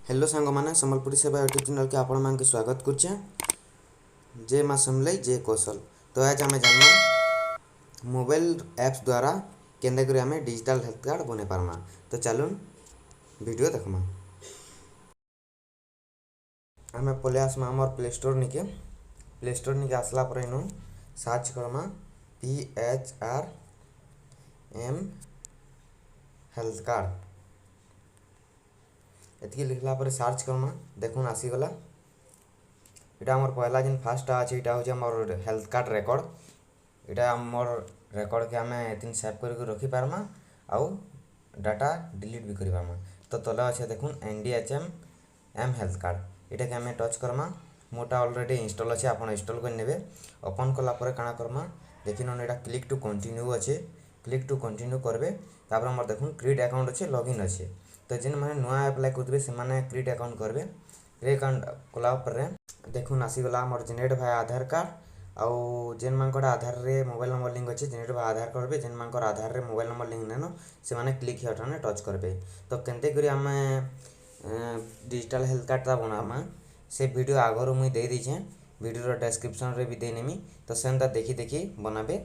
Hello सांग मैंने संबलपुरी सेवा यूट्यूब चैनल के आपण मान के स्वागत करुचे। जे माँ समलई जे कौशल। तो आज आम जान मोबाइल एप्स द्वारा केंदा करी आम डिजिटल हेल्थ कार्ड बने पार्मा। तो चलून वीडियो देखमा। आम पले आसमा आमर प्ले स्टोर निके आसला पर इनु search Karma PHRM health card एति लिखला पर सर्च करमा। देखुन आसीगला इटा आमर पहला जिन फास्ट अच्छे इटा हूँ आमर हेल्थ कार्ड रेकर्ड। इटा आमर रेकर्ड के आम एतिन सेव करके रखी पार्मा आउ डाटा डिलीट भी करि पार्मा। तो तले अच्छे देखुन NDHM हेल्थ कार्ड इटा के आम टच करमा। मोटा ऑलरेडी इंस्टॉल अच्छे आप इंस्टॉल कर नेबे। ओपन कला पर काना करमा देखिन इटा क्लिक टू कंटिन्यू अच्छे। क्लिक टू कंटिन्यू करबे तापर हमर देखुन क्रिएट अकाउंट अच्छे लॉगिन अच्छे। तो जेन मैंने नुआ अप्लाई करते से मैंने क्रिएट अकाउंट करबे। क्रिएट अकाउंट कला पर देखुन आसीगला आमर जेनेरेट भाई आधार कार्ड आउ जेन मानकर आधार रे मोबाइल नंबर लिंक अच्छे जेनेरेट भाई आधार करबे। जेन मानकर आधार रे मोबाइल नंबर लिंक नेनो से माने क्लिक हियरने टच करबे। तो केनते करी आम डिजिटल हेल्थ कार्ड ता बनामा से वीडियो आगरो मुई दे दीछे। वीडियो डिस्क्रिप्शन रे भी दे नेमी। तो सेनता देखी देखी बनाबे।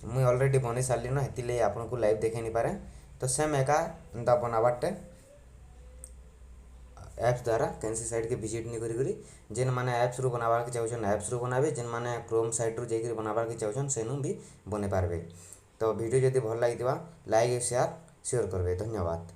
मुई ऑलरेडी बनी सारली न हेति ले आपन को लाइव देखे नहीं पारे। तो सेम एका दा बनाबाटे एप्स द्वारा कैंसी साइट के विजिट नहीं करी जेन माने एप्स रु बनाबार के चाहछन एप्स रु बनाबे। जेन माने क्रोम साइट रु जाई बनाबार के चाहछन सेनु भी बने पारबे। तो वीडियो जदि भल लागितबा लाइक शेयर करबे। धन्यवाद।